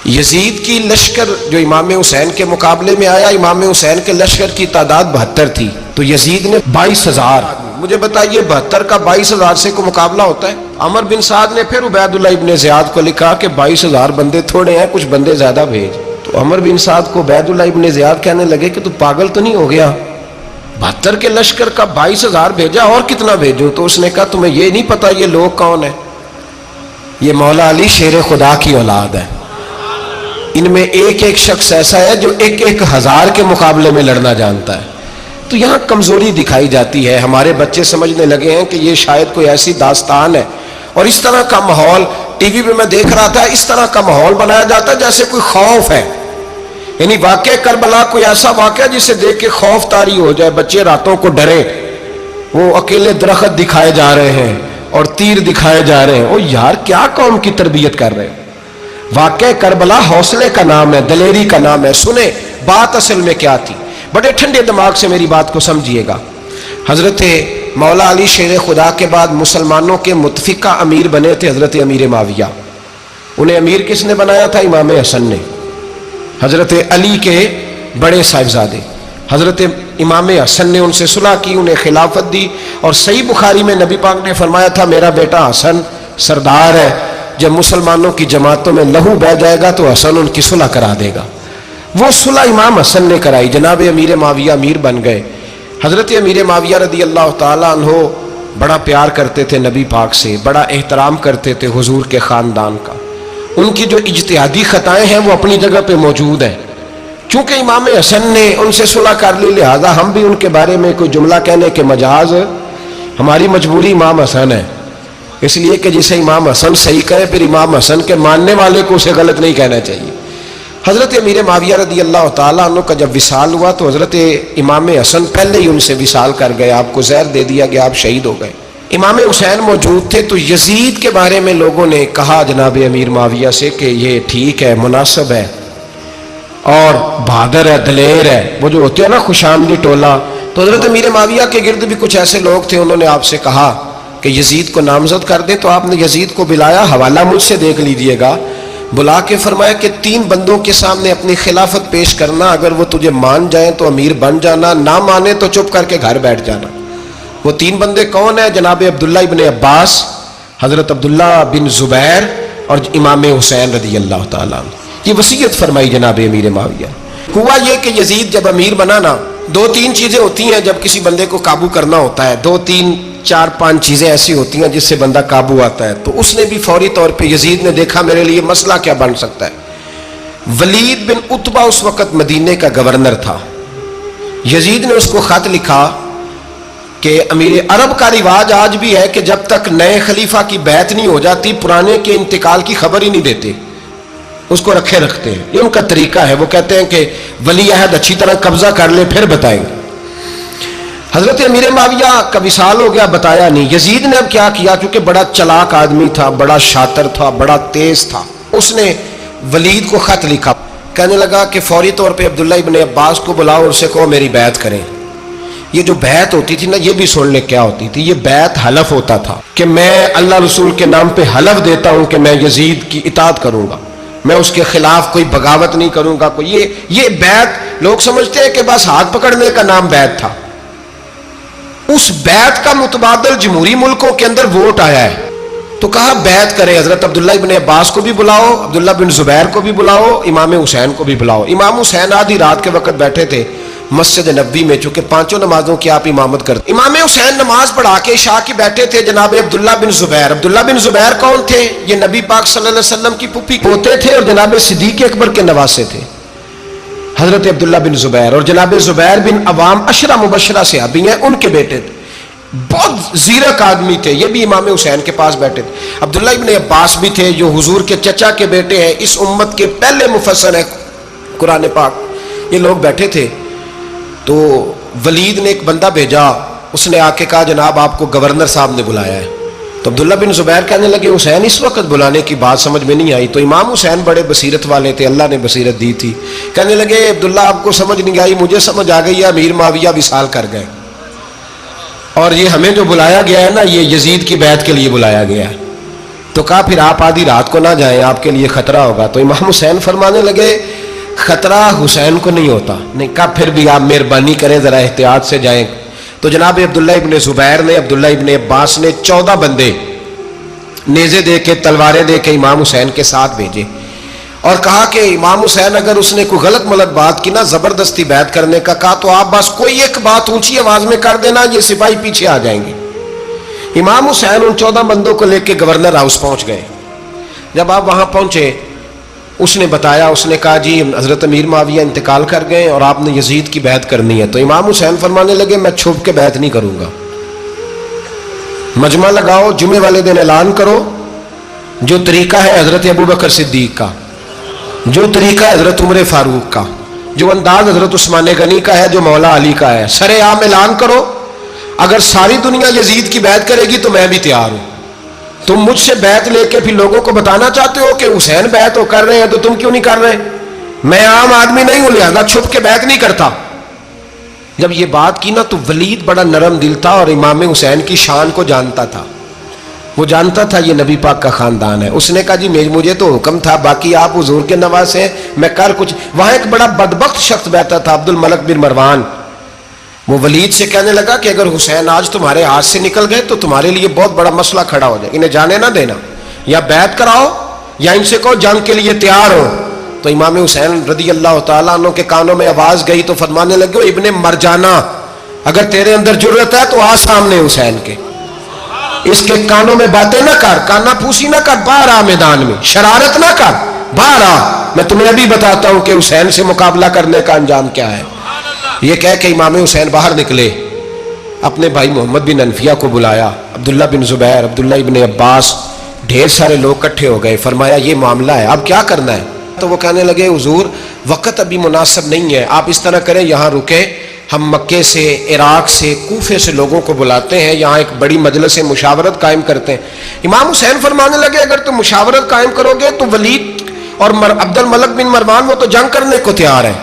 یزید کی لشکر جو امام حسین کے مقابلے میں آیا، امام حسین کے لشکر کی تعداد 72 تھی، تو یزید نے 22,000. مجھے بتائیے 72 کا 22,000 سے کوئی مقابلہ ہوتا ہے؟ عمر بن سعد نے پھر عبید اللہ ابن زیاد کو لکھا کہ 22,000 بندے تھوڑے ہیں، کچھ بندے زیادہ بھیج. تو عمر بن سعد کو عبید اللہ ابن زیاد کہنے لگے کہ تو پاگل تو نہیں ہو گیا، 72 کے لشکر کا 22,000 بھیجا، اور کتنا بھیجوں؟ تو اس نے کہا تمہیں یہ نہیں پتا یہ لوگ کون ہیں؟ یہ مولا علی شیر خدا کی اولاد ہے. ان میں ایک ایک شخص ایسا ہے جو 1,000 کے مقابلے میں لڑنا جانتا ہے. تو یہاں کمزوری دکھائی جاتی ہے. ہمارے بچے سمجھنے لگے ہیں کہ یہ شاید کوئی ایسی داستان ہے، اور اس طرح کا ماحول ٹی وی پہ میں دیکھ رہا تھا، اس طرح کا ماحول بنایا جاتا ہے جیسے کوئی خوف ہے. یعنی واقع کربلا کوئی ایسا واقعہ جسے دیکھ کے خوف طاری ہو جائے، بچے راتوں کو ڈرے. وہ اکیلے درخت دکھائے جا رہے ہیں اور تیر دکھائے جا رہے ہیں. او یار کیا قوم کی تربیت کر رہے ہیں؟ واقع کربلا حوصلے کا نام ہے، دلیری کا نام ہے. سنیں بات اصل میں کیا تھی، بڑے ٹھنڈے دماغ سے میری بات کو سمجھیے گا. حضرت مولا علی شیر خدا کے بعد مسلمانوں کے متفقہ امیر بنے تھے حضرت امیر معاویہ. انہیں امیر کس نے بنایا تھا؟ امام حسن نے، حضرت علی کے بڑے صاحبزادے. حضرت امام حسن نے ان سے صلح کی، انہیں خلافت دی. اور صحیح بخاری میں نبی پاک نے فرمایا تھا میرا بیٹا حسن سردار ہے، جب مسلمانوں کی جماعتوں میں لہو بہہ جائے گا تو حسن ان کی صلح کرا دے گا. وہ صلح امام حسن نے کرائی، جناب امیر معاویہ امیر بن گئے. حضرت امیر معاویہ رضی اللہ تعالیٰ عنہ بڑا پیار کرتے تھے نبی پاک سے، بڑا احترام کرتے تھے حضور کے خاندان کا. ان کی جو اجتہادی خطائیں ہیں وہ اپنی جگہ پہ موجود ہیں. چونکہ امام حسن نے ان سے صلح کر لی، لہذا ہم بھی ان کے بارے میں کوئی جملہ کہنے کے مجاز، ہماری مجبوری امام حسن ہے. اس لیے کہ جسے امام حسن صحیح کہے پھر امام حسن کے ماننے والے کو اسے غلط نہیں کہنا چاہیے. حضرت امیر معاویہ رضی اللہ تعالیٰ عنہ کا جب وصال ہوا تو حضرت امام حسن پہلے ہی ان سے وصال کر گئے، آپ کو زہر دے دیا گیا، آپ شہید ہو گئے. امام حسین موجود تھے. تو یزید کے بارے میں لوگوں نے کہا جناب امیر معاویہ سے کہ یہ ٹھیک ہے، مناسب ہے اور بہادر ہے، دلیر ہے، وہ جو ہوتے ہیں نا خوش آمدی ٹولہ. تو حضرت امیر معاویہ کے گرد بھی کچھ ایسے لوگ تھے، انہوں نے آپ سے کہا کہ یزید کو نامزد کر دے. تو آپ نے یزید کو بلایا، حوالہ مجھ سے دیکھ لیجئے گا. بلا کے فرمایا کہ 3 بندوں کے سامنے اپنی خلافت پیش کرنا، اگر وہ تجھے مان جائیں تو امیر بن جانا، نہ مانے تو چپ کر کے گھر بیٹھ جانا. وہ 3 بندے کون ہیں؟ جناب عبداللہ ابن عباس، حضرت عبداللہ بن زبیر اور امام حسین رضی اللہ تعالیٰ عنہ. یہ وصیت فرمائی جناب امیر معاویہ. ہوا یہ کہ یزید جب امیر بنا نا، 2-3 چیزیں ہوتی ہیں جب کسی بندے کو قابو کرنا ہوتا ہے، 2-3-4-5 چیزیں ایسی ہوتی ہیں جس سے بندہ قابو آتا ہے. تو اس نے بھی فوری طور پہ، یزید نے دیکھا میرے لیے مسئلہ کیا بن سکتا ہے. ولید بن عتبہ اس وقت مدینے کا گورنر تھا. یزید نے اس کو خط لکھا کہ امیر عرب کا رواج آج بھی ہے کہ جب تک نئے خلیفہ کی بیعت نہیں ہو جاتی پرانے کے انتقال کی خبر ہی نہیں دیتے، اس کو رکھے رکھتے ہیں. یہ ان کا طریقہ ہے. وہ کہتے ہیں کہ ولی عہد اچھی طرح قبضہ کر لے پھر بتائیں گے. حضرت امیر معاویہ کا وصال ہو گیا، بتایا نہیں. یزید نے اب کیا کیا، کیونکہ بڑا چلاک آدمی تھا، بڑا شاطر تھا، بڑا تیز تھا، اس نے ولید کو خط لکھا. کہنے لگا کہ فوری طور پہ عبداللہ ابن عباس کو بلاؤ اور اسے کہو میری بیعت کریں. یہ جو بیعت ہوتی تھی نا، یہ بھی سن لے کیا ہوتی تھی. یہ بیعت حلف ہوتا تھا کہ میں اللہ رسول کے نام پہ حلف دیتا ہوں کہ میں یزید کی اطاعت کروں گا، میں اس کے خلاف کوئی بغاوت نہیں کروں گا. کوئی یہ بیعت لوگ سمجھتے ہیں کہ بس ہاتھ پکڑنے کا نام بیعت تھا. اس بیعت کا متبادل جمہوری ملکوں کے اندر ووٹ آیا ہے. تو کہا بیعت کرے. حضرت عبداللہ ابن عباس کو بھی بلاؤ، عبداللہ بن زبیر کو بھی بلاؤ، امام حسین کو بھی بلاؤ. امام حسین آدھی رات کے وقت بیٹھے تھے مسجد نبوی میں، چونکہ 5 نمازوں کی آپ امامت کرتے. امام حسین نماز پڑھا کے عشاء کی بیٹھے تھے. جناب عبداللہ بن زبیر، عبداللہ بن زبیر کون تھے؟ یہ نبی پاک صلی اللہ علیہ وسلم کی پھوپھی پوتے تھے اور جناب صدیق اکبر کے نواسے تھے. حضرت عبداللہ بن زبیر اور جناب زبیر بن عوام عشرہ مبشرہ صحابی ہیں، ان کے بیٹے تھے. بہت زیرک آدمی تھے. یہ بھی امام حسین کے پاس بیٹھے تھے. عبداللہ ابن عباس بھی تھے جو حضور کے چچا کے بیٹے ہیں، اس امت کے پہلے مفسر ہیں قرآن پاک. یہ لوگ بیٹھے تھے. تو ولید نے ایک بندہ بھیجا، اس نے آ کے کہا جناب آپ کو گورنر صاحب نے بلایا ہے. تو عبداللہ بن زبیر کہنے لگے حسین اس وقت بلانے کی بات سمجھ میں نہیں آئی. تو امام حسین بڑے بصیرت والے تھے، اللہ نے بصیرت دی تھی. کہنے لگے عبداللہ آپ کو سمجھ نہیں آئی، مجھے سمجھ آ گئی ہے، امیر معاویہ وصال کر گئے اور یہ ہمیں جو بلایا گیا ہے نا، یہ یزید کی بیعت کے لیے بلایا گیا ہے. تو کہا پھر آپ آدھی رات کو نہ جائیں، آپ کے لیے خطرہ ہوگا۔ تو امام حسین فرمانے لگے خطرہ حسین کو نہیں ہوتا۔ نہیں، کہا پھر بھی آپ مہربانی کریں ذرا احتیاط سے جائیں۔ تو جناب عبداللہ ابن زبیر نے، عبداللہ ابن عباس نے 14 بندے نیزے دے کے، تلواریں دے کے امام حسین کے ساتھ بھیجے اور کہا کہ امام حسین اگر اس نے کوئی غلط ملت بات کی نا، زبردستی بیعت کرنے کا کہا، تو آپ بس کوئی ایک بات اونچی آواز میں کر دینا، یہ سپاہی پیچھے آ جائیں گے۔ امام حسین ان 14 بندوں کو لے کے گورنر ہاؤس پہنچ گئے۔ جب آپ وہاں پہنچے، اس نے بتایا، اس نے کہا جی حضرت امیر معاویہ انتقال کر گئے اور آپ نے یزید کی بیعت کرنی ہے۔ تو امام حسین فرمانے لگے میں چھپ کے بیعت نہیں کروں گا، مجمع لگاؤ، جمعے والے دن اعلان کرو، جو طریقہ ہے حضرت ابوبکر صدیق کا، جو طریقہ ہے حضرت عمر فاروق کا، جو انداز حضرت عثمان غنی کا ہے، جو مولا علی کا ہے، سر عام اعلان کرو، اگر ساری دنیا یزید کی بیعت کرے گی تو میں بھی تیار ہوں۔ تم مجھ سے بیعت لے کے پھر لوگوں کو بتانا چاہتے ہو کہ حسین بیعت کر رہے ہیں تو تم کیوں نہیں کر رہے؟ میں عام آدمی نہیں ہوں، لہذا چھپ کے بیعت نہیں کرتا۔ جب یہ بات کی نا تو ولید بڑا نرم دل تھا اور امام حسین کی شان کو جانتا تھا، وہ جانتا تھا یہ نبی پاک کا خاندان ہے۔ اس نے کہا جی مجھے تو حکم تھا، باقی آپ حضور کے نواز ہیں، میں کر کچھ۔ وہاں ایک بڑا بدبخت شخص بیٹھا تھا، عبد الملک بن مروان، وہ ولید سے کہنے لگا کہ اگر حسین آج تمہارے ہاتھ سے نکل گئے تو تمہارے لیے بہت بڑا مسئلہ کھڑا ہو جائے، انہیں جانے نہ دینا، یا بیعت کراؤ یا ان سے کہو جنگ کے لیے تیار ہو۔ تو امام حسین رضی اللہ تعالیٰ عنہ کے کانوں میں آواز گئی تو فرمانے لگے ابن مرجانہ، اگر تیرے اندر جرت ہے تو آ سامنے حسین کے، اس کے کانوں میں باتیں نہ کر، کانا پھوسی نہ کر، باہر آ میدان میں، شرارت نہ کر، باہر آ، میں تمہیں ابھی بتاتا ہوں کہ حسین سے مقابلہ کرنے کا انجام کیا ہے۔ یہ کہہ کہ امام حسین باہر نکلے، اپنے بھائی محمد بن انفیہ کو بلایا، عبداللہ بن زبیر، عبداللہ ابن عباس، ڈھیر سارے لوگ کٹھے ہو گئے۔ فرمایا یہ معاملہ ہے، اب کیا کرنا ہے؟ تو وہ کہنے لگے حضور وقت ابھی مناسب نہیں ہے، آپ اس طرح کریں یہاں رکے، ہم مکے سے، عراق سے، کوفے سے لوگوں کو بلاتے ہیں، یہاں ایک بڑی مجلس مشاورت قائم کرتے ہیں۔ امام حسین فرمانے لگے اگر تم مشاورت قائم کرو گے تو ولید اور عبد الملک بن مروان وہ تو جنگ کرنے کو تیار ہے،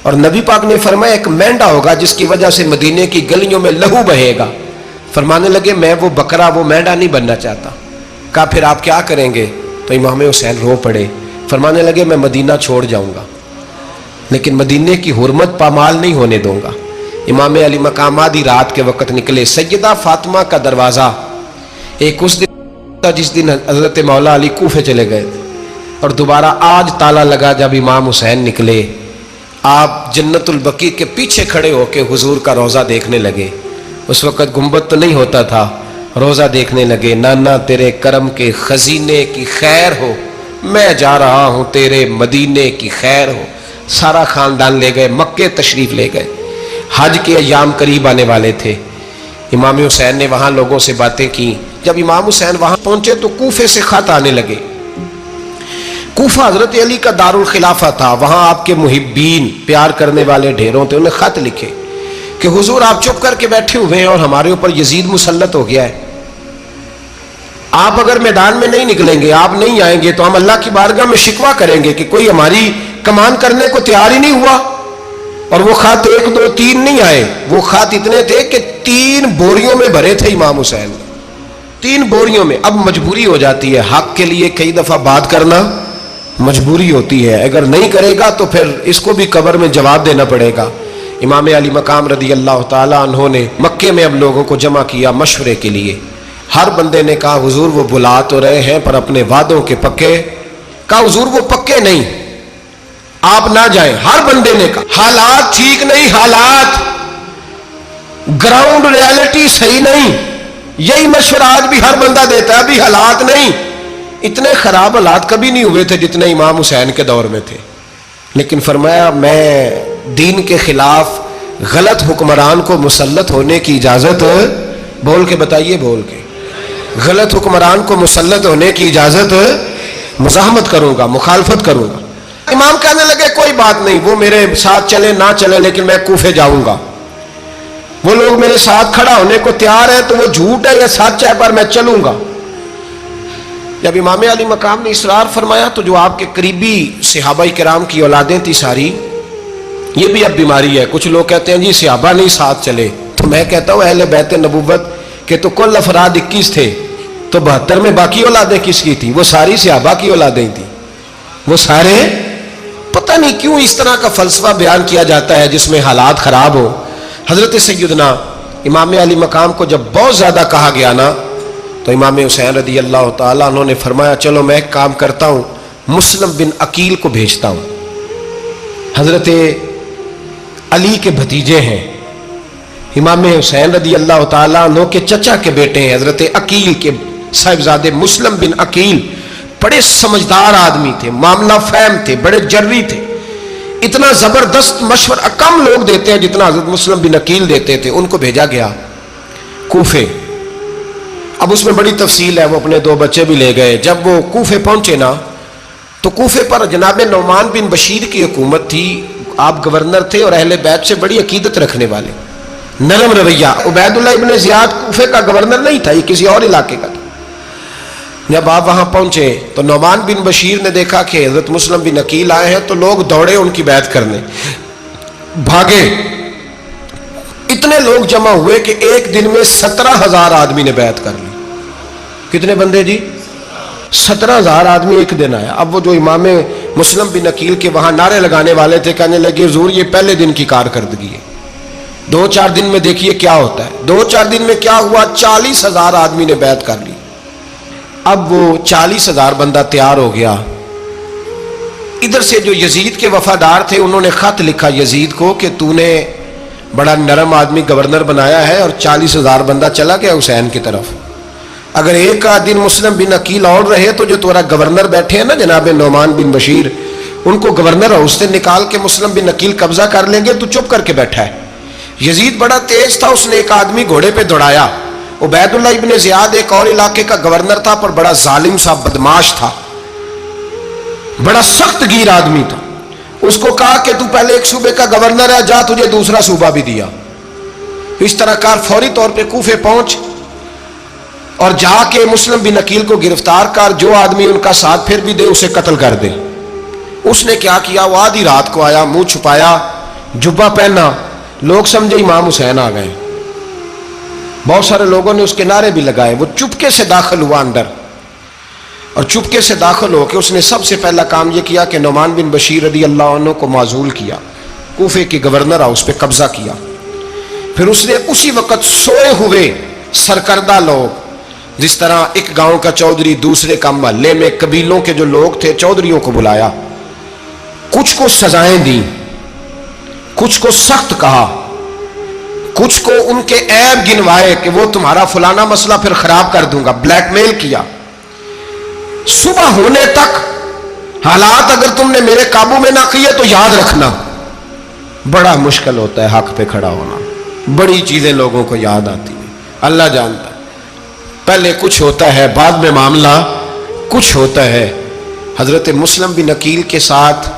اور نبی پاک نے فرمایا ایک مینڈا ہوگا جس کی وجہ سے مدینے کی گلیوں میں لہو بہے گا۔ فرمانے لگے میں وہ بکرا، وہ مینڈا نہیں بننا چاہتا۔ کہا پھر آپ کیا کریں گے؟ تو امام حسین رو پڑے، فرمانے لگے میں مدینہ چھوڑ جاؤں گا لیکن مدینے کی حرمت پامال نہیں ہونے دوں گا۔ امام علی مقام آدھی رات کے وقت نکلے، سیدہ فاطمہ کا دروازہ ایک اس دن تھا جس دن حضرت مولا علی کوفے چلے گئے تھے، اور دوبارہ آج تالا لگا جب امام حسین نکلے۔ آپ جنت البقیع کے پیچھے کھڑے ہو کے حضور کا روضہ دیکھنے لگے، اس وقت گنبد تو نہیں ہوتا تھا، روضہ دیکھنے لگے۔ نانا تیرے کرم کے خزینے کی خیر ہو، میں جا رہا ہوں تیرے مدینے کی خیر ہو۔ سارا خاندان لے گئے، مکے تشریف لے گئے، حج کے ایام قریب آنے والے تھے۔ امام حسین نے وہاں لوگوں سے باتیں کی۔ جب امام حسین وہاں پہنچے تو کوفے سے خط آنے لگے۔ کوفہ حضرت علی کا دارالخلافہ تھا، وہاں آپ کے محبین، پیار کرنے والے ڈھیروں تھے، انہیں خط لکھے کہ حضور آپ چپ کر کے بیٹھے ہوئے ہیں اور ہمارے اوپر یزید مسلط ہو گیا ہے، آپ اگر میدان میں نہیں نکلیں گے، آپ نہیں آئیں گے تو ہم اللہ کی بارگاہ میں شکوہ کریں گے کہ کوئی ہماری کمان کرنے کو تیار ہی نہیں ہوا۔ اور وہ خط 1 2 3 نہیں آئے، وہ خط اتنے تھے کہ 3 بوریوں میں بھرے تھے امام حسین، 3 بوریوں میں۔ اب مجبوری ہو جاتی ہے، حق کے لیے کئی دفعہ بات کرنا مجبوری ہوتی ہے، اگر نہیں کرے گا تو پھر اس کو بھی قبر میں جواب دینا پڑے گا۔ امام علی مقام رضی اللہ تعالیٰ عنہ نے مکے میں اب لوگوں کو جمع کیا مشورے کے لیے۔ ہر بندے نے کہا حضور وہ بلا تو رہے ہیں پر اپنے وعدوں کے پکے۔ کہا حضور وہ پکے نہیں، آپ نہ جائیں۔ ہر بندے نے کہا حالات ٹھیک نہیں، حالات گراؤنڈ ریالٹی صحیح نہیں، یہی مشورہ آج بھی ہر بندہ دیتا ہے، ابھی حالات نہیں۔ اتنے خراب حالات کبھی نہیں ہوئے تھے جتنے امام حسین کے دور میں تھے، لیکن فرمایا میں دین کے خلاف غلط حکمران کو مسلط ہونے کی اجازت، بول کے بتائیے، بول کے، غلط حکمران کو مسلط ہونے کی اجازت، مزاحمت کروں گا، مخالفت کروں گا۔ امام کہنے لگے کوئی بات نہیں، وہ میرے ساتھ چلے نہ چلے لیکن میں کوفے جاؤں گا، وہ لوگ میرے ساتھ کھڑا ہونے کو تیار ہے تو وہ جھوٹ ہے یا سچ ہے پر میں چلوں گا۔ جب امام علی مقام نے اصرار فرمایا تو جو آپ کے قریبی صحابہ کرام کی اولادیں تھی ساری، یہ بھی اب بیماری ہے، کچھ لوگ کہتے ہیں جی صحابہ نہیں ساتھ چلے، تو میں کہتا ہوں اہل بیت نبوت کے تو کل افراد 21 تھے، تو 72 میں باقی اولادیں کس کی تھی؟ وہ ساری صحابہ کی اولادیں تھیں، وہ سارے، پتہ نہیں کیوں اس طرح کا فلسفہ بیان کیا جاتا ہے جس میں حالات خراب ہو۔ حضرت سیدنا امام علی مقام کو جب بہت زیادہ کہا گیا نا، تو امام حسین رضی اللہ تعالیٰ عنہ نے فرمایا چلو میں ایک کام کرتا ہوں، مسلم بن عقیل کو بھیجتا ہوں۔ حضرت علی کے بھتیجے ہیں، امام حسین رضی اللہ تعالیٰ عنہ کے چچا کے بیٹے ہیں، حضرت عقیل کے صاحبزادے مسلم بن عقیل بڑے سمجھدار آدمی تھے، معاملہ فہم تھے، بڑے جری تھے، اتنا زبردست مشورہ کم لوگ دیتے ہیں جتنا حضرت مسلم بن عقیل دیتے تھے۔ ان کو بھیجا گیا کوفے۔ اب اس میں بڑی تفصیل ہے، وہ اپنے 2 بچے بھی لے گئے۔ جب وہ کوفے پہنچے نا تو کوفے پر جناب نعمان بن بشیر کی حکومت تھی، آپ گورنر تھے اور اہل بیت سے بڑی عقیدت رکھنے والے، نرم رویہ۔ عبید اللہ ابن زیاد کوفے کا گورنر نہیں تھا، یہ کسی اور علاقے کا تھا۔ جب آپ وہاں پہنچے تو نعمان بن بشیر نے دیکھا کہ حضرت مسلم بن عقیل آئے ہیں، تو لوگ دوڑے ان کی بیعت کرنے، بھاگے۔ اتنے لوگ جمع ہوئے کہ ایک دن میں 17,000 آدمی نے بیعت کر لی۔ کتنے بندے جی؟ 17,000 آدمی ایک دن آیا۔ اب وہ جو امام مسلم بن عقیل کے وہاں نعرے لگانے والے تھے، کہنے لگے حضور یہ پہلے دن کی کارکردگی ہے، 2-4 دن میں دیکھیے کیا ہوتا ہے۔ 2-4 دن میں کیا ہوا؟ 40,000 آدمی نے بیعت کر لی۔ اب وہ 40,000 بندہ تیار ہو گیا۔ ادھر سے جو یزید کے وفادار تھے انہوں نے خط لکھا یزید کو کہ تو نے بڑا نرم آدمی گورنر بنایا ہے اور 40,000 بندہ چلا گیا حسین کی طرف، اگر ایک دن مسلم بن عقیل اور رہے تو جو تمہارا گورنر بیٹھے ہیں نا جناب نعمان بن بشیر، ان کو گورنر ہاؤس سے نکال کے مسلم بن عقیل قبضہ کر لیں گے، تو چپ کر کے بیٹھا ہے۔ یزید بڑا تیز تھا، اس نے ایک آدمی گھوڑے پہ دوڑایا۔ عبید اللہ ابن زیاد ایک اور علاقے کا گورنر تھا پر بڑا ظالم سا بدماش تھا، بڑا سخت گیر آدمی تھا۔ اس کو کہا کہ تو پہلے ایک صوبے کا گورنر ہے، جا تجھے دوسرا صوبہ بھی دیا۔ اس طرح کار فوری طور پہ کوفے پہنچ اور جا کے مسلم بن عقیل کو گرفتار کر، جو آدمی ان کا ساتھ پھر بھی دے اسے قتل کر دے۔ اس نے کیا کیا؟ وہ آدھی رات کو آیا، منہ چھپایا، جبہ پہنا، لوگ سمجھے امام حسین آ گئے۔ بہت سارے لوگوں نے اس کے نعرے بھی لگائے۔ وہ چپکے سے داخل ہوا اندر، اور چپکے سے داخل ہو کے اس نے سب سے پہلا کام یہ کیا کہ نعمان بن بشیر رضی اللہ عنہ کو معزول کیا، کوفے کے گورنر ہاؤس پہ قبضہ کیا۔ پھر اس نے اسی وقت سوئے ہوئے سرکردہ لوگ، جس طرح ایک گاؤں کا چودھری دوسرے کا محلے میں قبیلوں کے جو لوگ تھے چودھریوں کو بلایا، کچھ کو سزائیں دیں، کچھ کو سخت کہا، کچھ کو ان کے عیب گنوائے کہ وہ تمہارا فلانا مسئلہ پھر خراب کر دوں گا، بلیک میل کیا۔ صبح ہونے تک حالات اگر تم نے میرے قابو میں نہ کیے تو یاد رکھنا بڑا مشکل ہوتا ہے حق پہ کھڑا ہونا، بڑی چیزیں لوگوں کو یاد آتی ہیں، اللہ جانتا ہے۔ پہلے کچھ ہوتا ہے، بعد میں معاملہ کچھ ہوتا ہے۔ حضرت مسلم بن عقیل کے ساتھ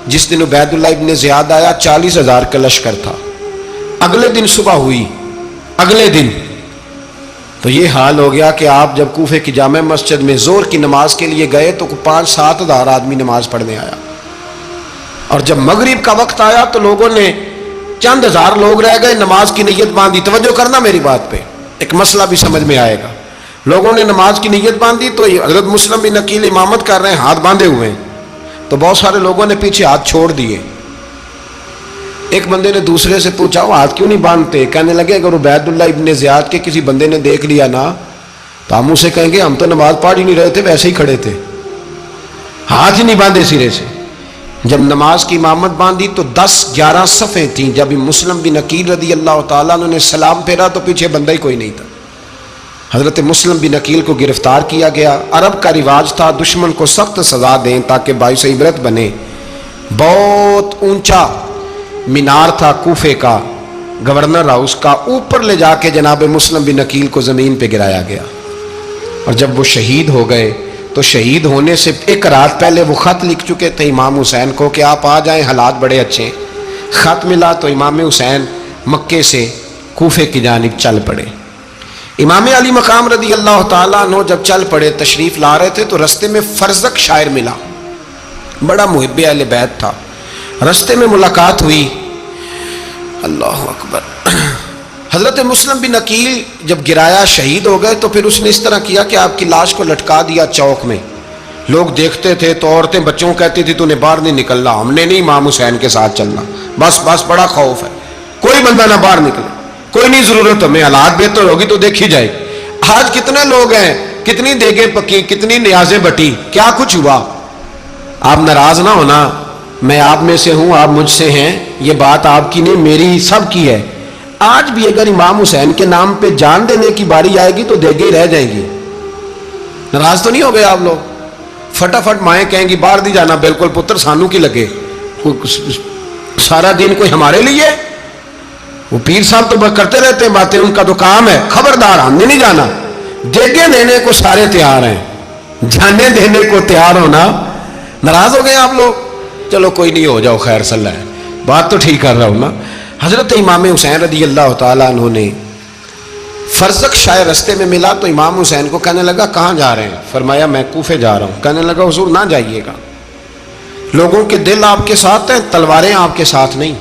جس دن عبید اللہ ابن زیاد آیا 40,000 کا لشکر تھا۔ اگلے دن صبح ہوئی، اگلے دن تو یہ حال ہو گیا کہ آپ جب کوفے کی جامع مسجد میں زور کی نماز کے لیے گئے تو 5-7 ہزار آدمی نماز پڑھنے آیا، اور جب مغرب کا وقت آیا تو لوگوں نے چند ہزار لوگ رہ گئے، نماز کی نیت باندھی۔ توجہ کرنا میری بات پہ، ایک مسئلہ بھی سمجھ میں آئے گا۔ لوگوں نے نماز کی نیت باندھی تو حضرت مسلم بن عقیل امامت کر رہے ہیں، ہاتھ باندھے ہوئے ہیں، تو بہت سارے لوگوں نے پیچھے ہاتھ چھوڑ دیے۔ ایک بندے نے دوسرے سے پوچھا وہ ہاتھ کیوں نہیں باندھتے؟ کہنے لگے اگر عبید اللہ ابن زیاد کے کسی بندے نے دیکھ لیا نا تو ہم اسے کہیں گے ہم تو نماز پڑھ ہی نہیں رہے تھے، ویسے ہی کھڑے تھے، ہاتھ ہی نہیں باندھے سرے سے۔ جب نماز کی امامت باندھی تو 10-11 صفیں تھیں۔ جب مسلم بن عقیل رضی اللہ تعالیٰ عنہ نے سلام پھیرا تو پیچھے بندہ ہی کوئی نہیں تھا۔ حضرت مسلم بن عقیل کو گرفتار کیا گیا۔ عرب کا رواج تھا دشمن کو سخت سزا دیں تاکہ باعث عبرت بنے۔ بہت اونچا مینار تھا کوفے کا، گورنر ہاؤس کا، اوپر لے جا کے جناب مسلم بن عقیل کو زمین پہ گرایا گیا۔ اور جب وہ شہید ہو گئے تو شہید ہونے سے ایک رات پہلے وہ خط لکھ چکے تھے امام حسین کو کہ آپ آ جائیں، حالات بڑے اچھے۔ خط ملا تو امام حسین مکے سے کوفے کی جانب چل پڑے۔ امام علی مقام رضی اللہ تعالیٰ عنہ جب چل پڑے، تشریف لا رہے تھے تو رستے میں فرزق شاعر ملا، بڑا محب اہل بیت تھا۔ رستے میں ملاقات ہوئی، اللہ اکبر، حضرت مسلم بن عقیل جب گرایا شہید ہو گئے تو پھر اس نے اس طرح کیا کہ آپ کی لاش کو لٹکا دیا چوک میں. لوگ دیکھتے تھے تو عورتیں بچوں کہتی تھی تو نے باہر نہیں نکلنا, ہم نے نہیں امام حسین کے ساتھ چلنا, بس بڑا خوف ہے, کوئی بندہ نہ باہر نکلے, کوئی نہیں ضرورت, ہمیں حالات بہتر ہوگی تو دیکھی جائے. آج کتنے لوگ ہیں, کتنی دیگیں پکی, کتنی نیازیں بٹی, کیا کچھ ہوا. آپ ناراض نہ ہونا, میں آپ میں سے ہوں, آپ مجھ سے ہیں, یہ بات آپ کی نہیں میری سب کی ہے. آج بھی اگر امام حسین کے نام پہ جان دینے کی باری آئے گی تو دیگیں رہ جائیں گی. ناراض تو نہیں ہو گئے آپ لوگ؟ فٹافٹ مائیں کہیں گی باہر نہیں جانا, بالکل پتر سانو کی لگے, سارا دن کوئی ہمارے لیے. وہ پیر صاحب تو کرتے رہتے ہیں باتیں, ان کا تو کام ہے, خبردار ہم نے نہیں جانا. دیگیں دینے کو سارے تیار ہیں, جانے دینے کو تیار ہونا. ناراض ہو گئے آپ لوگ؟ چلو کوئی نہیں, ہو جاؤ, خیر صلی اللہ ہے, بات تو ٹھیک کر رہا ہوں نا. حضرت امام حسین رضی اللہ تعالیٰ عنہ نے فرزق شاہ رستے میں ملا تو امام حسین کو کہنے لگا کہاں جا رہے ہیں؟ فرمایا میں کوفے جا رہا ہوں. کہنے لگا حضور نہ جائیے گا, لوگوں کے دل آپ کے ساتھ ہیں, تلواریں آپ کے ساتھ نہیں.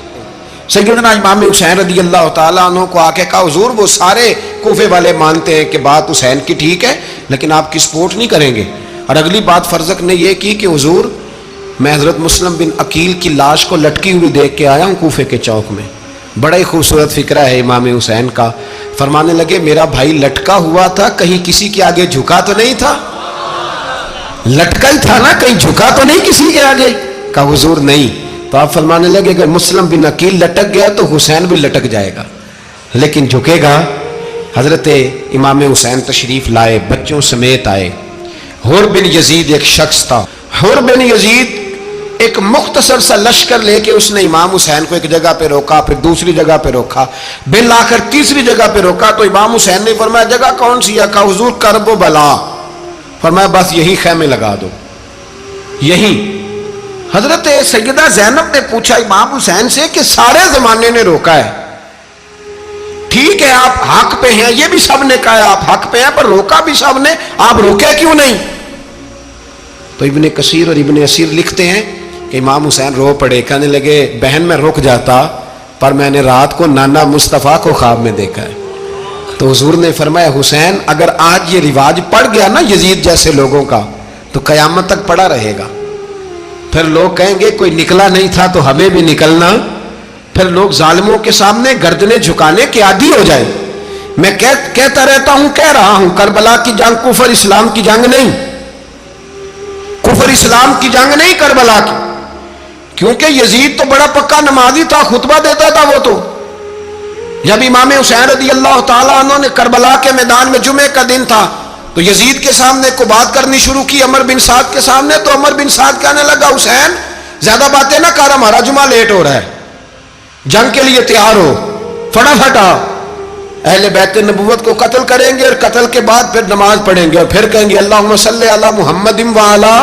سیدنا امام حسین رضی اللہ تعالیٰ عنہ کو آ کے کہا حضور وہ سارے کوفے والے مانتے ہیں کہ بات حسین کی ٹھیک ہے لیکن آپ کی سپورٹ نہیں کریں گے. اور اگلی بات فرزق نے یہ کی کہ حضور میں حضرت مسلم بن عقیل کی لاش کو لٹکی ہوئی دیکھ کے آیا ہوں کوفے کے چوک میں. بڑا ہی خوبصورت فکرہ ہے امام حسین کا. فرمانے لگے میرا بھائی لٹکا ہوا تھا, کہیں کسی کے آگے جھکا تو نہیں تھا؟ لٹکا ہی تھا نا, کہیں جھکا تو نہیں کسی کے آگے؟ کہا حضور نہیں. تو آپ فرمانے لگے اگر مسلم بن عقیل لٹک گیا تو حسین بھی لٹک جائے گا, لیکن جھکے گا. حضرت امام حسین تشریف لائے, بچوں سمیت آئے. حر بن یزید ایک شخص تھا. حر بن یزید ایک مختصر سا لشکر لے کے اس نے امام حسین کو ایک جگہ پہ روکا, پھر دوسری جگہ پہ روکا, بالآخر تیسری جگہ پہ روکا. تو امام حسین نے فرمایا جگہ کون سی ہے؟ کہا حضور کرب و بلا. فرمایا بس یہی خیمے لگا دو, یہی. حضرت سیدہ زینب نے پوچھا امام حسین سے کہ سارے زمانے نے روکا ہے, ٹھیک ہے آپ حق پہ ہیں, یہ بھی سب نے کہا آپ حق پہ ہیں, پر روکا بھی سب نے, آپ روکے کیوں نہیں؟ تو ابن کثیر اور ابن اسیر لکھتے ہیں کہ امام حسین رو پڑے, کہنے لگے بہن میں رک جاتا پر میں نے رات کو نانا مصطفیٰ کو خواب میں دیکھا ہے. تو حضور نے فرمایا حسین اگر آج یہ رواج پڑ گیا نا یزید جیسے لوگوں کا تو قیامت تک پڑا رہے گا. پھر لوگ کہیں گے کوئی نکلا نہیں تھا تو ہمیں بھی نکلنا. پھر لوگ ظالموں کے سامنے گردنیں جھکانے کے عادی ہو جائیں. میں کہتا رہتا ہوں, کہہ رہا ہوں, کربلا کی جنگ کفر اسلام کی جنگ نہیں, کفر اسلام کی جنگ نہیں کربلا کی. کیونکہ یزید تو بڑا پکا نمازی تھا, خطبہ دیتا تھا. وہ تو جب امام حسین رضی اللہ تعالیٰ عنہ نے کربلا کے میدان میں جمعے کا دن تھا تو یزید کے سامنے کو بات کرنی شروع کی, عمر بن سعد کے سامنے. تو عمر بن سعد کہنے لگا حسین زیادہ باتیں نہ کر, ہمارا جمعہ لیٹ ہو رہا ہے, جنگ کے لیے تیار ہو, فٹافٹ آ. اہل بیت نبوت کو قتل کریں گے اور قتل کے بعد پھر نماز پڑھیں گے اور پھر کہیں گے اللہم صلی علی محمد وعلی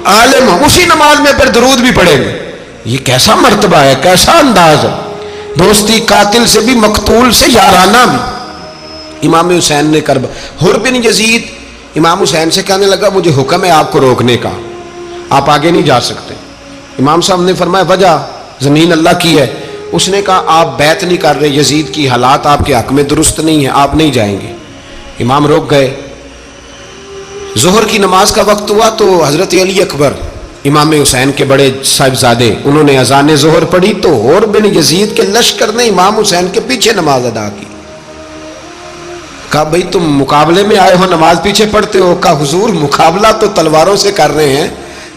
آل محمد, اسی نماز میں پھر درود بھی پڑھیں گے. یہ کیسا مرتبہ ہے, کیسا انداز ہے, دوستی قاتل سے بھی مقتول سے یارانہ بھی. امام حسین نے کرب. حر بن یزید امام حسین سے کہنے لگا مجھے حکم ہے آپ کو روکنے کا, آپ آگے نہیں جا سکتے. امام صاحب نے فرمایا وجہ زمین اللہ کی ہے. اس نے کہا آپ بیعت نہیں کر رہے, یزید کی حالات آپ کے حق میں درست نہیں ہیں, آپ نہیں جائیں گے. امام روک گئے. ظہر کی نماز کا وقت ہوا تو حضرت علی اکبر امام حسین کے بڑے صاحبزادے انہوں نے اذان ظہر پڑھی تو حر بن یزید کے لشکر نے امام حسین کے پیچھے نماز ادا کی. کہا بھئی تم مقابلے میں آئے ہو, نماز پیچھے پڑھتے ہو؟ کہا حضور مقابلہ تو تلواروں سے کر رہے ہیں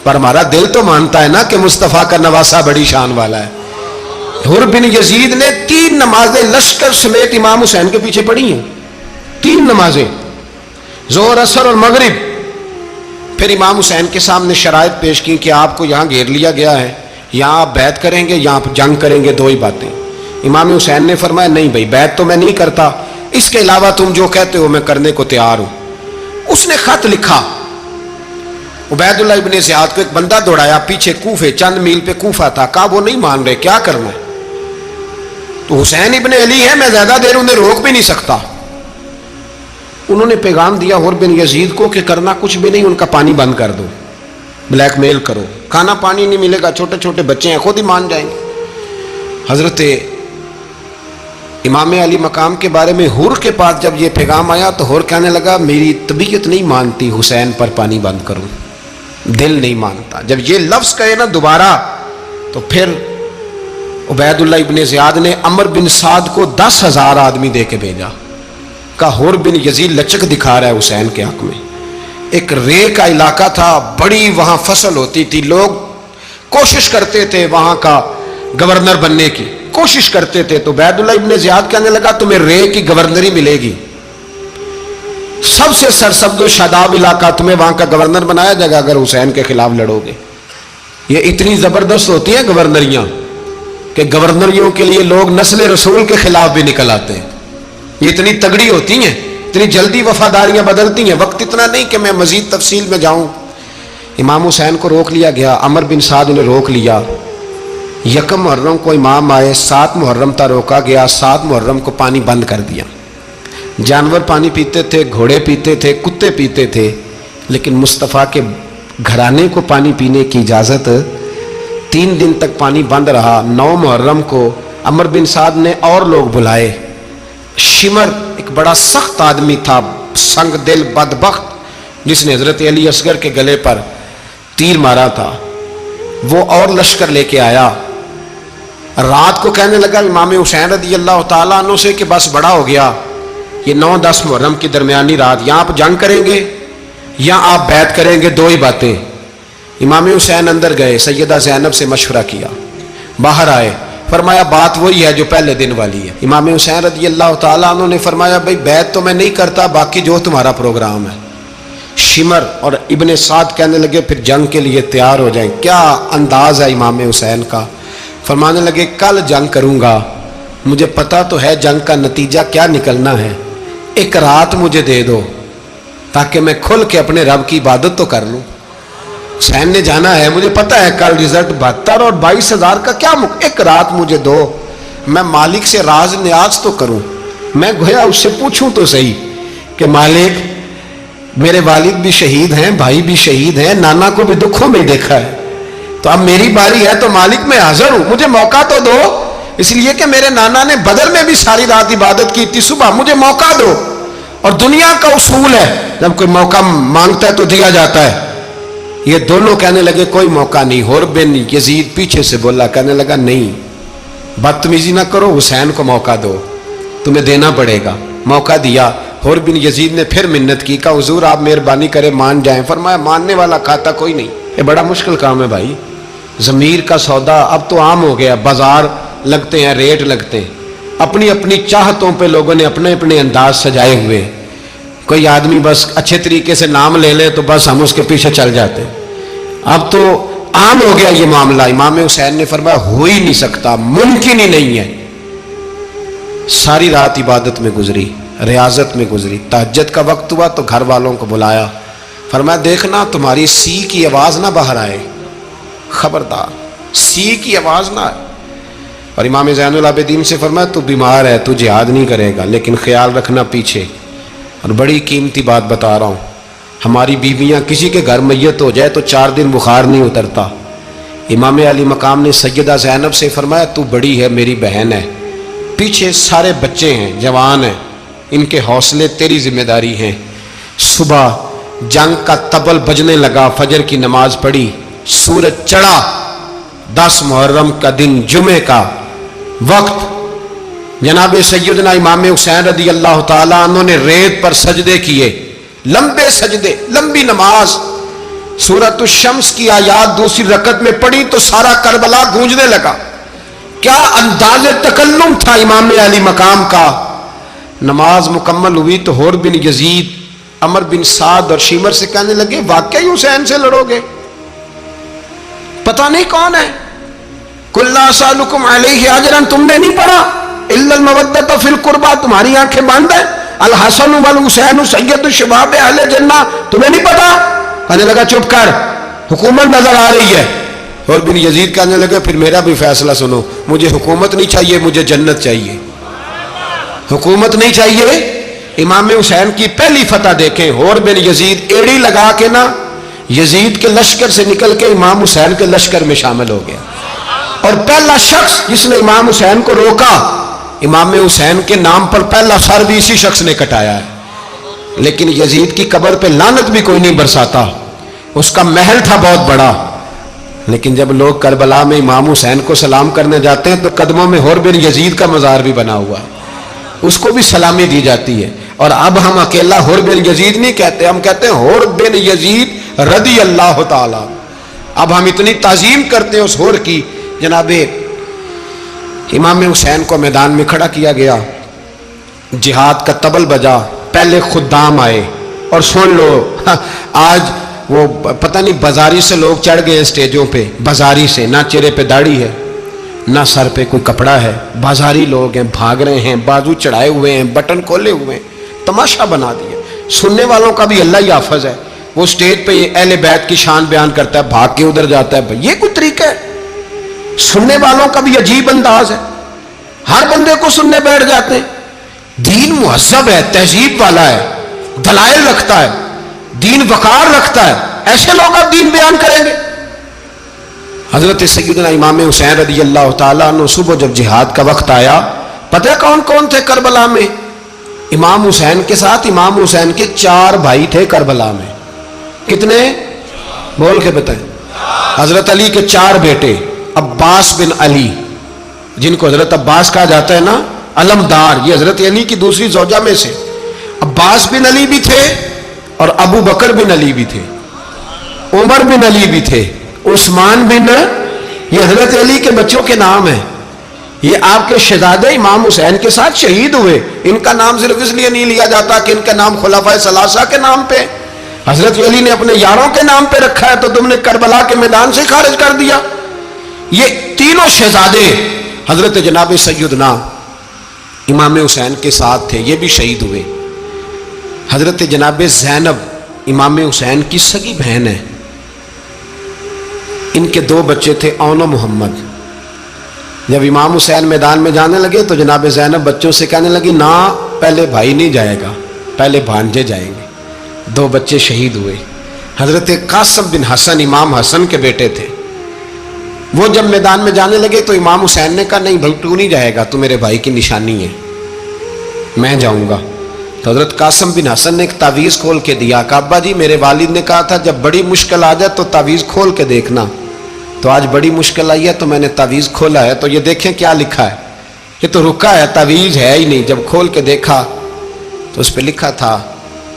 پر ہمارا دل تو مانتا ہے نا کہ مصطفیٰ کا نواسہ بڑی شان والا ہے. حر بن یزید نے 3 نمازیں لشکر سمیت امام حسین کے پیچھے پڑھی ہیں, 3 نمازیں, ظہر اثر اور مغرب. پھر امام حسین کے سامنے شرائط پیش کی کہ آپ کو یہاں گھیر لیا گیا ہے, یہاں آپ بیعت کریں گے, یہاں آپ جنگ کریں گے, 2 ہی باتیں. امام حسین نے فرمایا نہیں بھائی بیعت تو میں نہیں کرتا, اس کے علاوہ تم جو کہتے ہو میں کرنے کو تیار ہوں. اس نے خط لکھا, عبید اللہ ابن زیاد کو ایک بندہ دوڑایا پیچھے, کوفے چند میل پہ کوفہ تھا. کہا وہ نہیں مان رہے, کیا کرنا ہے؟ تو حسین ابن علی ہے, میں زیادہ دیر انہیں روک بھی نہیں سکتا. انہوں نے پیغام دیا حر بن یزید کو کہ کرنا کچھ بھی نہیں, ان کا پانی بند کر دو, بلیک میل کرو, کھانا پانی نہیں ملے گا, چھوٹے چھوٹے بچے ہیں, خود ہی مان جائیں گے. حضرت امام علی مقام کے بارے میں حور کے پاس جب یہ پیغام آیا تو حور کہنے لگا میری طبیعت نہیں مانتی حسین پر پانی بند کروں، دل نہیں مانتا۔ جب یہ لفظ کہے نا دوبارہ تو پھر عبید اللہ ابن زیاد نے عمر بن سعد کو 10,000 آدمی دے کے بھیجا، کہا حور بن یزید لچک دکھا رہا ہے حسین کے حق میں۔ ایک رے کا علاقہ تھا، بڑی وہاں فصل ہوتی تھی، لوگ کوشش کرتے تھے وہاں کا گورنر بننے کی، کوشش کرتے تھے۔ تو عبید اللہ ابن زیاد کہنے لگا تمہیں رے کی گورنری ملے گی، سب سے سرسبز و شاداب علاقہ، تمہیں وہاں کا گورنر بنایا جائے گا اگر حسین کے خلاف لڑو گے۔ یہ اتنی زبردست ہوتی ہیں گورنریاں کہ گورنریوں کے لیے لوگ نسل رسول کے خلاف بھی نکل آتے ہیں، یہ اتنی تگڑی ہوتی ہیں، اتنی جلدی وفاداریاں بدلتی ہیں۔ وقت اتنا نہیں کہ میں مزید تفصیل میں جاؤں۔ امام حسین کو روک لیا گیا، عمر بن سعد نے روک لیا۔ یکم محرم کو امام آئے، 7 محرم تا روکا گیا، 7 محرم کو پانی بند کر دیا۔ جانور پانی پیتے تھے، گھوڑے پیتے تھے، کتے پیتے تھے، لیکن مصطفیٰ کے گھرانے کو پانی پینے کی اجازت، 3 دن تک پانی بند رہا۔ 9 محرم کو عمر بن سعد نے اور لوگ بلائے۔ شمر ایک بڑا سخت آدمی تھا، سنگ دل بدبخت، جس نے حضرت علی اصغر کے گلے پر تیر مارا تھا، وہ اور لشکر لے کے آیا۔ رات کو کہنے لگا امام حسین رضی اللہ تعالیٰ عنہ سے کہ بس بڑا ہو گیا، یہ 9-10 محرم کی درمیانی رات، یہاں آپ جنگ کریں گے یا آپ بیعت کریں گے، 2 ہی باتیں۔ امام حسین اندر گئے، سیدہ زینب سے مشورہ کیا، باہر آئے، فرمایا بات وہی ہے جو پہلے دن والی ہے۔ امام حسین رضی اللہ تعالیٰ عنہ نے فرمایا بھائی بیعت تو میں نہیں کرتا، باقی جو تمہارا پروگرام ہے۔ شمر اور ابن سعد کہنے لگے پھر جنگ کے لیے تیار ہو جائیں۔ کیا انداز ہے امام حسین کا، فرمانے لگے کل جنگ کروں گا، مجھے پتا تو ہے جنگ کا نتیجہ کیا نکلنا ہے، ایک رات مجھے دے دو تاکہ میں کھل کے اپنے رب کی عبادت تو کر لوں۔ حسین نے جانا ہے، مجھے پتا ہے کل رزلٹ 72 اور 22,000 کا کیا ایک رات مجھے دو، میں مالک سے راز نیاز تو کروں، میں گویا اس سے پوچھوں تو صحیح کہ مالک میرے والد بھی شہید ہیں، بھائی بھی شہید ہیں، نانا کو بھی دکھوں میں دیکھا ہے، تو اب میری باری ہے تو مالک میں حاضر ہوں، مجھے موقع تو دو، اس لیے کہ میرے نانا نے بدر میں بھی ساری رات عبادت کی تھی، صبح مجھے موقع دو۔ اور دنیا کا اصول ہے جب کوئی موقع مانگتا ہے تو دیا جاتا ہے۔ یہ دونوں کہنے لگے کوئی موقع نہیں۔ حور بن یزید پیچھے سے بولا، کہنے لگا نہیں بدتمیزی نہ کرو، حسین کو موقع دو، تمہیں دینا پڑے گا۔ موقع دیا۔ حور بن یزید نے پھر منت کی، کہا حضور آپ مہربانی کرے مان جائیں۔ فرمایا ماننے والا کھاتا کوئی نہیں، یہ بڑا مشکل کام ہے بھائی، ضمیر کا سودا اب تو عام ہو گیا، بازار لگتے ہیں، ریٹ لگتے ہیں، اپنی اپنی چاہتوں پہ لوگوں نے اپنے اپنے انداز سجائے ہوئے، کوئی آدمی بس اچھے طریقے سے نام لے لے تو بس ہم اس کے پیچھے چل جاتے، اب تو عام ہو گیا یہ معاملہ۔ امام حسین نے فرمایا ہو ہی نہیں سکتا، ممکن ہی نہیں ہے۔ ساری رات عبادت میں گزری، ریاضت میں گزری، تہجد کا وقت ہوا تو گھر والوں کو بلایا، فرمایا دیکھنا تمہاری سی کی آواز نہ باہر آئے، خبردار سی کی آواز نہ آئے۔ اور امام زین العابدین سے فرمایا تو بیمار ہے، تو جہاد نہیں کرے گا، لیکن خیال رکھنا پیچھے۔ اور بڑی قیمتی بات بتا رہا ہوں، ہماری بیویاں کسی کے گھر میت ہو جائے تو 4 دن بخار نہیں اترتا۔ امام علی مقام نے سیدہ زینب سے فرمایا تو بڑی ہے، میری بہن ہے، پیچھے سارے بچے ہیں، جوان ہیں، ان کے حوصلے تیری ذمہ داری ہیں۔ صبح جنگ کا طبل بجنے لگا، فجر کی نماز پڑھی، سورج چڑھا، 10 محرم کا دن، جمعے کا وقت، جناب سیدنا امام حسین رضی اللہ تعالیٰ عنہ نے ریت پر سجدے کیے، لمبے سجدے، لمبی نماز، سورۃ الشمس کی آیات دوسری رکعت میں پڑھی تو سارا کربلا گونجنے لگا۔ کیا انداز تکلم تھا امام علی مقام کا۔ نماز مکمل ہوئی تو حور بن یزید، عمر بن سعد اور شیمر سے کہنے لگے واقعی حسین سے لڑو گے؟ پتہ نہیں کون ہے۔ قُلْ لَا أَسْأَلُكُمْ عَلَيْهِ أَجْرًا، تم نے نہیں پڑھا، إِلَّا الْمَوَدَّةَ فِي الْقُرْبَى، تمہاری آنکھیں بند ہیں، الحسن والحسین سید الشباب اہل جنہ، تمہیں نہیں پتا؟ کہنے لگا چپ کر، حکومت نظر آ رہی ہے۔ اور بن یزید کہنے لگا پھر میرا بھی فیصلہ سنو، مجھے حکومت نہیں چاہیے، مجھے جنت چاہیے، حکومت نہیں چاہیے۔ امام حسین کی پہلی فتح دیکھیں، اور بن یزید ایڑی لگا کے نا یزید کے لشکر سے نکل کے امام حسین کے لشکر میں شامل ہو گیا، اور پہلا شخص جس نے امام حسین کو روکا امام حسین کے نام پر پہلا سر بھی اسی شخص نے کٹایا ہے. لیکن یزید کی قبر پہ لعنت بھی کوئی نہیں برساتا. اس کا محل تھا بہت بڑا، لیکن جب لوگ کربلا میں امام حسین کو سلام کرنے جاتے ہیں تو قدموں میں حور بن یزید کا مزار بھی بنا ہوا ہے، اس کو بھی سلامی دی جاتی ہے. اور اب ہم اکیلا حور بن یزید نہیں کہتے، ہم کہتے ہیں حور بن یزید رضی اللہ تعالی. اب ہم اتنی تعظیم کرتے ہیں اس حور کی. جناب امام حسین کو میدان میں کھڑا کیا گیا، جہاد کا طبل بجا، پہلے خدام آئے. اور سن لو آج وہ پتہ نہیں بازاری سے لوگ چڑھ گئے اسٹیجوں پہ، بازاری سے، نہ چہرے پہ داڑھی ہے نہ سر پہ کوئی کپڑا ہے، بازاری لوگ ہیں، بھاگ رہے ہیں، بازو چڑھائے ہوئے ہیں، بٹن کھولے ہوئے ہیں، تماشا بنا دیا. سننے والوں کا بھی اللہ ہی حافظ ہے. وہ اسٹیج پہ اہل بیت کی شان بیان کرتا ہے، بھاگ کے ادھر جاتا ہے. بھائی یہ کوئی طریقہ ہے؟ سننے والوں کا بھی عجیب انداز ہے، ہر بندے کو سننے بیٹھ جاتے ہیں. دین مہذب ہے، تہذیب والا ہے، دلائل رکھتا ہے، دین وقار رکھتا ہے. ایسے لوگ اب دین بیان کریں گے؟ حضرت سیدنا امام حسین رضی اللہ تعالیٰ عنہ صبح جب جہاد کا وقت آیا، پتہ کون کون تھے کربلا میں؟ امام حسین کے ساتھ امام حسین کے 4 بھائی تھے کربلا میں. کتنے؟ بول کے بتائیں. حضرت علی کے 4 بیٹے، عباس بن علی جن کو حضرت عباس کہا جاتا ہے نا، علمدار، یہ حضرت علی کی دوسری زوجہ میں سے. عباس بن علی بھی تھے اور ابو بکر بن علی بھی تھے، عمر بن علی بھی تھے، عثمان بن، یہ حضرت علی کے بچوں کے نام ہیں. یہ آپ کے شہزادے امام حسین کے ساتھ شہید ہوئے. ان کا نام صرف اس لیے نہیں لیا جاتا کہ ان کا نام خلفائے ثلاثہ کے نام پہ، حضرت علی نے اپنے یاروں کے نام پہ رکھا ہے تو تم نے کربلا کے میدان سے خارج کر دیا. یہ تینوں شہزادے حضرت جناب سیدنا امام حسین کے ساتھ تھے، یہ بھی شہید ہوئے. حضرت جناب زینب امام حسین کی سگی بہن ہے، ان کے 2 بچے تھے، اون و محمد. جب امام حسین میدان میں جانے لگے تو جناب زینب بچوں سے کہنے لگی، نہ پہلے بھائی نہیں جائے گا، پہلے بھانجے جائیں گے. 2 بچے شہید ہوئے. حضرت قاسم بن حسن امام حسن کے بیٹے تھے. وہ جب میدان میں جانے لگے تو امام حسین نے کہا، نہیں بھائی تو نہیں جائے گا، تو میرے بھائی کی نشانی ہے، میں جاؤں گا. تو حضرت قاسم بن حسن نے ایک تعویذ کھول کے دیا کہ ابا جی میرے والد نے کہا تھا جب بڑی مشکل آ جائے تو تعویذ کھول کے دیکھنا. تو آج بڑی مشکل آئی ہے تو میں نے تعویذ کھولا ہے، تو یہ دیکھیں کیا لکھا ہے. یہ تو رکا ہے، تعویذ ہے ہی نہیں. جب کھول کے دیکھا تو اس پہ لکھا تھا،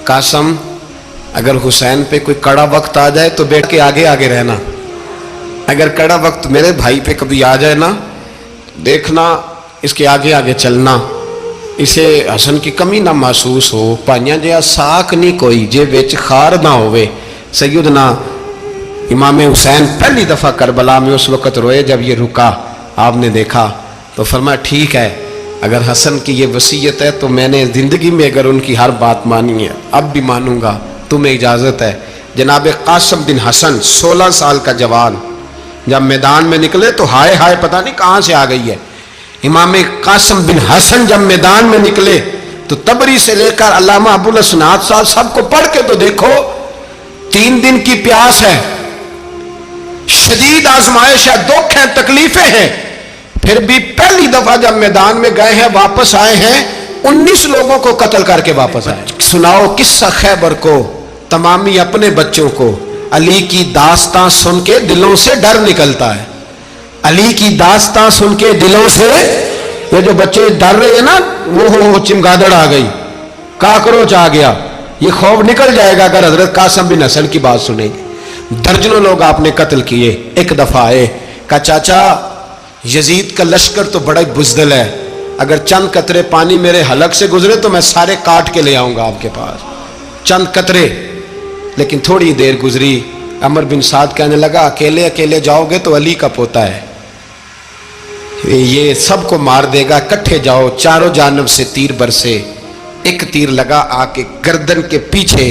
قاسم اگر حسین پہ کوئی کڑا وقت آ جائے تو بیٹھ کے آگے آگے رہنا، اگر کڑا وقت میرے بھائی پہ کبھی آ جائے نا، دیکھنا اس کے آگے آگے چلنا، اسے حسن کی کمی نہ محسوس ہو. پائیاں جہاں ساکھ نہیں کوئی جے وچ خار نہ ہوئے. سیدنا امام حسین پہلی دفعہ کربلا میں اس وقت روئے جب یہ رکا. آپ نے دیکھا تو فرمایا ٹھیک ہے، اگر حسن کی یہ وصیت ہے تو میں نے زندگی میں اگر ان کی ہر بات مانی ہے اب بھی مانوں گا، تمہیں اجازت ہے. جناب قاسم بن حسن 16 سال کا جوان جب میدان میں نکلے تو ہائے ہائے پتہ نہیں کہاں سے آ گئی ہے. امام قاسم بن حسن جب میدان میں نکلے تو تبری سے لے کر علامہ ابو الاسناد صاحب سب کو پڑھ کے تو دیکھو. 3 دن کی پیاس ہے، شدید آزمائش ہے، دکھ ہے، تکلیفیں ہیں، پھر بھی پہلی دفعہ جب میدان میں گئے ہیں واپس آئے ہیں 19 لوگوں کو قتل کر کے واپس آئے. سناؤ قصہ خیبر کو، تمامی اپنے بچوں کو. علی کی داستان سن کے دلوں سے ڈر نکلتا ہے. علی کی داستان سن کے دلوں سے یہ جو بچے ڈر رہے ہیں نا، وہ چمگادڑ آ گئی، کاکروچ آ گیا، یہ خوف نکل جائے گا اگر حضرت قاسم بن حسن کی بات سنیں گے. درجنوں لوگ آپ نے قتل کیے. ایک دفعہ آئے، کہا چاچا یزید کا لشکر تو بڑا ہی بزدل ہے، اگر چند قطرے پانی میرے حلق سے گزرے تو میں سارے کاٹ کے لے آؤں گا آپ کے پاس، چند قطرے. لیکن تھوڑی دیر گزری، عمر بن سعد کہنے لگا اکیلے اکیلے جاؤ گے تو علی کا پوتا ہے، یہ سب کو مار دے گا، کٹھے جاؤ. چاروں جانب سے تیر برسے، ایک تیر لگا آ کے گردن کے پیچھے.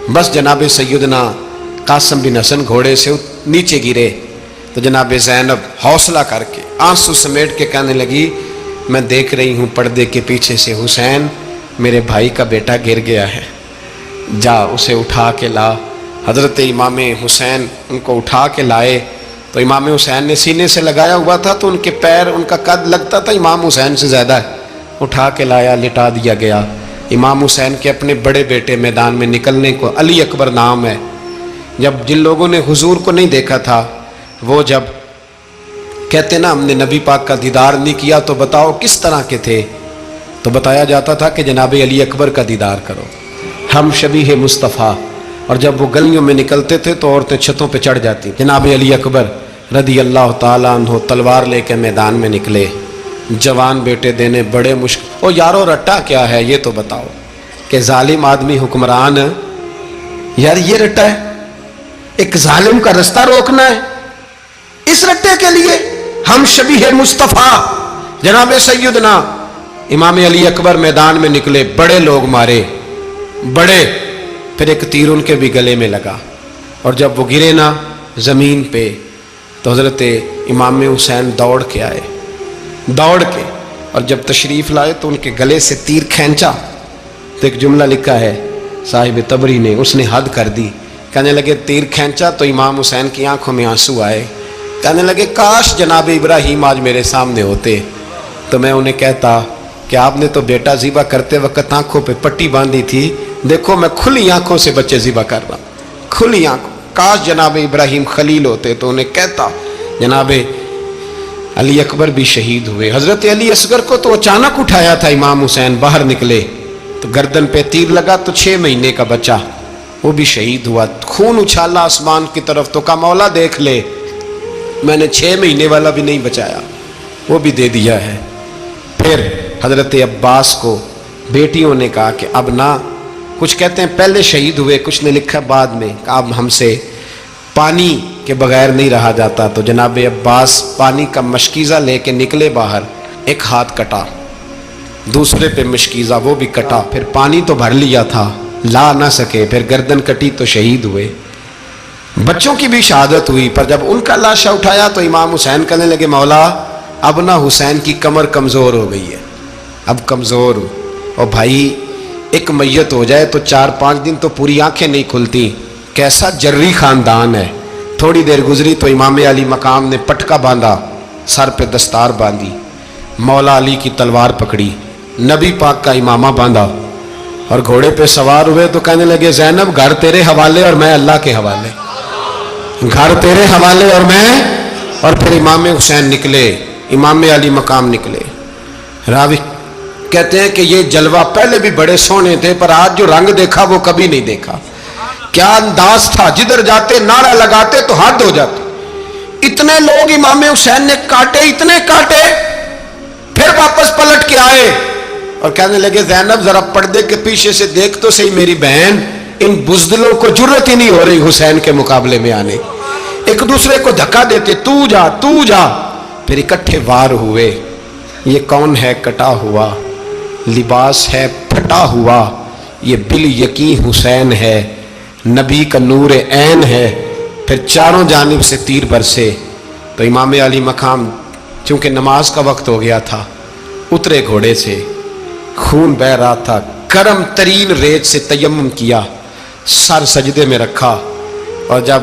بس جناب سیدنا قاسم بن حسن گھوڑے سے نیچے گرے تو جناب زینب حوصلہ کر کے آنسو سمیٹ کے کہنے لگی میں دیکھ رہی ہوں پردے کے پیچھے سے حسین میرے بھائی کا بیٹا گر گیا ہے، جا اسے اٹھا کے لا. حضرت امام حسین ان کو اٹھا کے لائے تو امام حسین نے سینے سے لگایا ہوا تھا تو ان کے پیر، ان کا قد لگتا تھا امام حسین سے زیادہ ہے، اٹھا کے لایا، لٹا دیا گیا۔ امام حسین کے اپنے بڑے بیٹے میدان میں نکلنے کو، علی اکبر نام ہے، جب جن لوگوں نے حضور کو نہیں دیکھا تھا وہ جب کہتے نا ہم نے نبی پاک کا دیدار نہیں کیا تو بتاؤ کس طرح کے تھے، تو بتایا جاتا تھا کہ جناب علی اکبر کا دیدار کرو، ہم شبیہ مصطفیٰ۔ اور جب وہ گلیوں میں نکلتے تھے تو عورتیں چھتوں پہ چڑھ جاتی۔ جناب علی اکبر رضی اللہ تعالیٰ عنہ تلوار لے کے میدان میں نکلے، جوان بیٹے دینے بڑے مشکل۔ او یارو رٹا کیا ہے یہ تو بتاؤ، کہ ظالم آدمی حکمران، یار یہ رٹا ہے، ایک ظالم کا رستہ روکنا ہے، اس رٹے کے لیے ہم شبیہ مصطفیٰ جناب سیدنا امام علی اکبر میدان میں نکلے، بڑے لوگ مارے، بڑے، پھر ایک تیر ان کے بھی گلے میں لگا، اور جب وہ گرے نا زمین پہ تو حضرت امام حسین دوڑ کے آئے، دوڑ کے، اور جب تشریف لائے تو ان کے گلے سے تیر کھینچا تو ایک جملہ لکھا ہے صاحب تبری نے، اس نے حد کر دی، کہنے لگے تیر کھینچا تو امام حسین کی آنکھوں میں آنسو آئے، کہنے لگے کاش جناب ابراہیم آج میرے سامنے ہوتے تو میں انہیں کہتا کہ آپ نے تو بیٹا ذبح کرتے وقت آنکھوں پہ پٹی باندھی تھی، دیکھو میں کھلی آنکھوں سے بچے ذبح کر رہا ہوں، کھلی آنکھوں، کاش جناب ابراہیم خلیل ہوتے تو انہیں کہتا۔ جناب علی اکبر بھی شہید ہوئے۔ حضرت علی اصغر کو تو اچانک اٹھایا تھا امام حسین، باہر نکلے تو گردن پہ تیر لگا تو 6 مہینے کا بچہ وہ بھی شہید ہوا، خون اچھالا آسمان کی طرف تو کہا مولا دیکھ لے میں نے 6 مہینے والا بھی نہیں بچایا، وہ بھی دے دیا ہے۔ پھر حضرت عباس کو بیٹیوں نے کہا کہ اب نہ، کچھ کہتے ہیں پہلے شہید ہوئے، کچھ نے لکھا بعد میں، کہ اب ہم سے پانی کے بغیر نہیں رہا جاتا، تو جناب عباس پانی کا مشکیزہ لے کے نکلے باہر، ایک ہاتھ کٹا، دوسرے پہ مشکیزہ وہ بھی کٹا، پھر پانی تو بھر لیا تھا لا نہ سکے، پھر گردن کٹی تو شہید ہوئے۔ بچوں کی بھی شہادت ہوئی، پر جب ان کا لاشا اٹھایا تو امام حسین کہنے لگے مولا اب نہ حسین کی کمر کمزور ہو گئی ہے، اب کمزور ہو، اور بھائی ایک میت ہو جائے تو 4-5 دن تو پوری آنکھیں نہیں کھلتی، کیسا جری خاندان ہے۔ تھوڑی دیر گزری تو امام علی مقام نے پٹکا باندھا، سر پہ دستار باندھی، مولا علی کی تلوار پکڑی، نبی پاک کا امامہ باندھا اور گھوڑے پہ سوار ہوئے تو کہنے لگے زینب گھر تیرے حوالے اور میں اللہ کے حوالے، گھر تیرے حوالے اور میں، اور پھر امام حسین نکلے، امام علی مقام نکلے۔ راوی کہتے ہیں کہ یہ جلوہ پہلے بھی بڑے سونے تھے پر آج جو رنگ دیکھا وہ کبھی نہیں دیکھا، کیا انداز تھا، جدھر جاتے نعرہ لگاتے تو حد ہو جاتے، اتنے لوگ امام حسین نے کاٹے، اتنے کاٹے، پھر واپس پلٹ کے آئے اور کہنے لگے زینب ذرا پردے کے پیچھے سے دیکھ تو صحیح میری بہن، ان بزدلوں کو جرت ہی نہیں ہو رہی حسین کے مقابلے میں آنے، ایک دوسرے کو دھکا دیتے، تو جا تو جا، پھر اکٹھے وار ہوئے۔ یہ کون ہے کٹا ہوا، لباس ہے پھٹا ہوا، یہ بال یقین حسین ہے، نبی کا نور عین ہے۔ پھر چاروں جانب سے تیر برسے تو امام علی مقام چونکہ نماز کا وقت ہو گیا تھا، اترے گھوڑے سے، خون بہ رہا تھا، گرم ترین ریت سے تیمم کیا، سر سجدے میں رکھا، اور جب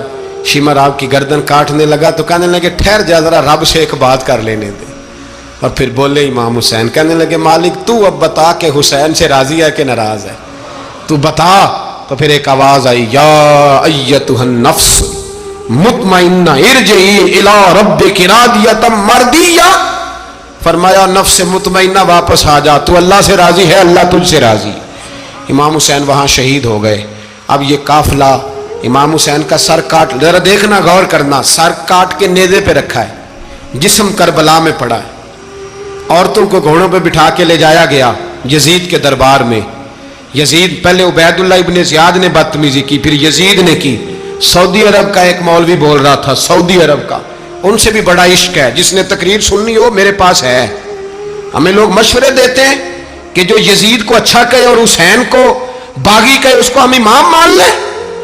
شمر آپ کی گردن کاٹنے لگا تو کہنے لگے ٹھہر جا ذرا رب سے ایک بات کر لینے دے، اور پھر بولے امام حسین، کہنے لگے مالک تو اب بتا کہ حسین سے راضی ہے کہ ناراض ہے، تو بتا۔ تو پھر ایک آواز آئی، یا ایتھا النفس مطمئنہ ارجعی الی ربک راضیۃ مرضیہ، فرمایا نفس مطمئنہ واپس آ جا، تو اللہ سے راضی ہے، اللہ تجھ سے راضی۔ امام حسین وہاں شہید ہو گئے۔ اب یہ قافلہ امام حسین کا سر کاٹ، ذرا دیکھنا غور کرنا، سر کاٹ کے نیزے پہ رکھا ہے، جسم کربلا میں پڑا ہے، عورتوں کو گھوڑوں پہ بٹھا کے لے جایا گیا یزید کے دربار میں۔ یزید پہلے عبید اللہ ابن زیاد نے بدتمیزی کی، پھر یزید نے کی۔ سعودی عرب کا ایک مولوی بول رہا تھا، سعودی عرب کا، ان سے بھی بڑا عشق ہے، جس نے تقریر سننی ہو میرے پاس ہے۔ ہمیں لوگ مشورے دیتے ہیں کہ جو یزید کو اچھا کہے اور حسین کو باغی کہے اس کو ہم امام مان لیں،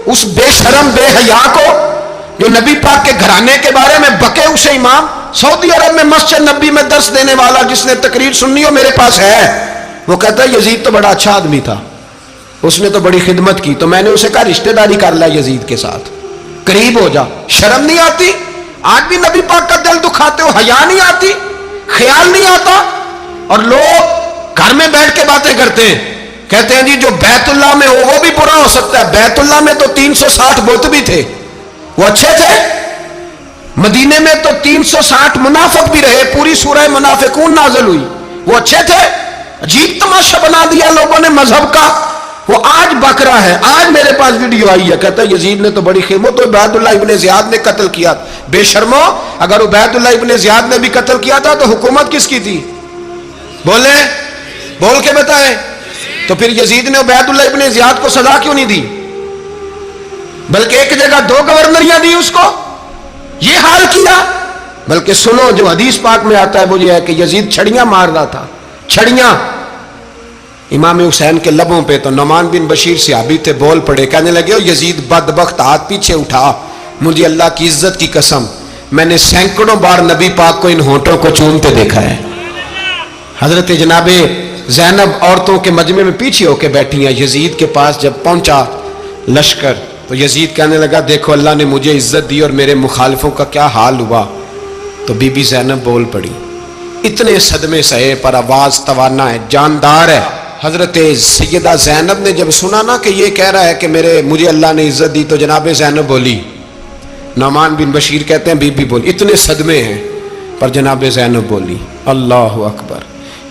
اس بے شرم بے حیا کو جو نبی پاک کے گھرانے کے بارے میں بکے اسے امام۔ سعودی عرب میں مسجد نبی میں درس دینے والا جس نے تقریر سننی ہو میرے پاس ہے، وہ کہتا ہے یزید تو بڑا اچھا آدمی تھا، اس نے تو بڑی خدمت کی، تو میں نے اسے کہا رشتہ داری کر لیا یزید کے ساتھ، قریب ہو جا، شرم نہیں آتی؟ آج بھی نبی پاک کا دل دکھاتے ہو، حیا نہیں آتی، خیال نہیں آتا. اور لوگ گھر میں بیٹھ کے باتیں کرتے ہیں، کہتے ہیں جی جو بیت اللہ میں ہو وہ بھی برا ہو سکتا ہے. بیت اللہ میں تو 360 بت بھی تھے، وہ اچھے تھے. مدینے میں تو 360 منافق بھی رہے، پوری سورہ منافقون نازل ہوئی، وہ اچھے تھے. عجیب تماشا بنا دیا لوگوں نے مذہب کا. وہ آج بک رہا ہے. آج میرے پاس ویڈیو آئی ہے، کہتا ہے یزید نے تو بڑی خدمت، تو عبید اللہ ابن زیاد نے قتل کیا. بے شرمو، اگر عبید اللہ ابن زیاد نے بھی قتل کیا تھا تو حکومت کس کی تھی؟ بولے، بول کے بتائیں. تو پھر یزید نے عبید اللہ ابن زیاد کو سزا کیوں نہیں دی، بلکہ ایک جگہ 2 گورنریاں دی اس کو؟ یہ حال کیا. بلکہ سنو، جو حدیث پاک میں آتا ہے وہ یہ ہے کہ یزید چھڑیاں مار رہا تھا، چھڑیاں امام حسین کے لبوں پہ. تو نعمان بن بشیر صحابی تھے، بول پڑے، کہنے لگے او یزید بدبخت، ہاتھ پیچھے اٹھا، مجھے اللہ کی عزت کی قسم میں نے سینکڑوں بار نبی پاک کو ان ہونٹوں کو چومتے دیکھا ہے. حضرت جناب زینب عورتوں کے مجمع میں پیچھے ہو کے بیٹھی ہیں. یزید کے پاس جب پہنچا لشکر تو یزید کہنے لگا دیکھو اللہ نے مجھے عزت دی اور میرے مخالفوں کا کیا حال ہوا. تو بی بی زینب بول پڑی. اتنے صدمے سہے پر آواز توانا ہے، جاندار ہے. حضرت سیدہ زینب نے جب سنا نا کہ یہ کہہ رہا ہے کہ مجھے اللہ نے عزت دی، تو جناب زینب بولی. نعمان بن بشیر کہتے ہیں بی بی بولی، اتنے صدمے ہیں پر جناب زینب بولی اللہ اکبر.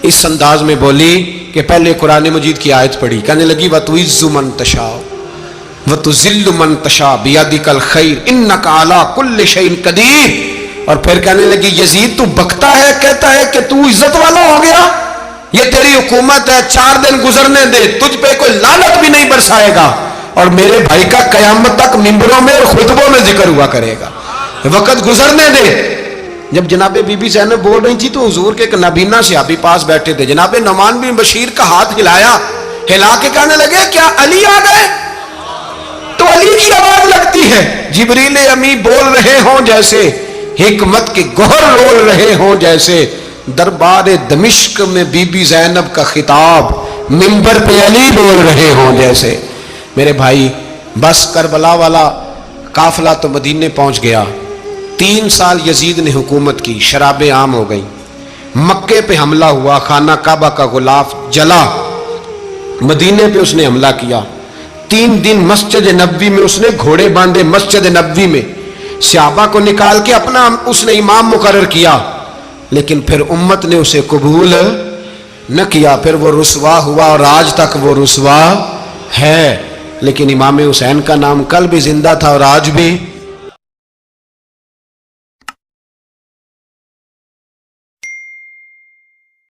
اس انداز میں بولی کہ پہلے قرآن مجید کی آیت پڑھی، کہنے لگی وَتُعِزُّ مَن تَشَاءُ وَتُذِلُّ مَن تَشَاءُ بِيَدِكَ الْخَيْرُ إِنَّكَ عَلَىٰ كُلِّ شَيْءٍ قَدِيرٌ. اور پھر کہنے لگی یزید تو بکتا ہے، کہتا ہے کہ تو عزت والا ہو گیا، یہ تیری حکومت ہے، 4 دن گزرنے دے، تجھ پہ کوئی لعنت بھی نہیں برسائے گا، اور میرے بھائی کا قیامت تک ممبروں میں اور خطبوں میں ذکر ہوا کرے گا، وقت گزرنے دے. جب جناب بی بی زینب بول رہی تھی تو حضور کے ایک نابینا صحابی پاس بیٹھے تھے. جناب نعمان بن بشیر کا ہاتھ ہلایا، ہلا کے کہنے لگے کیا علی آ گئے؟ تو علی کی آواز لگتی ہے. جبریل امی بول رہے ہوں جیسے، حکمت کے گوہر رول رہے ہوں جیسے، دربار دمشق میں بی بی زینب کا خطاب، منبر پہ علی بول رہے ہوں جیسے. میرے بھائی بس کربلا والا قافلہ تو مدینے پہنچ گیا. 3 سال یزید نے حکومت کی، شرابیں عام ہو گئیں، مکے پہ حملہ ہوا، خانہ کعبہ کا غلاف جلا، مدینے پہ اس نے حملہ کیا. 3 دن مسجد نبوی میں اس نے گھوڑے باندھے، مسجد نبوی میں صحابہ کو نکال کے اپنا اس نے امام مقرر کیا. لیکن پھر امت نے اسے قبول نہ کیا، پھر وہ رسوا ہوا اور آج تک وہ رسوا ہے. لیکن امام حسین کا نام کل بھی زندہ تھا اور آج بھی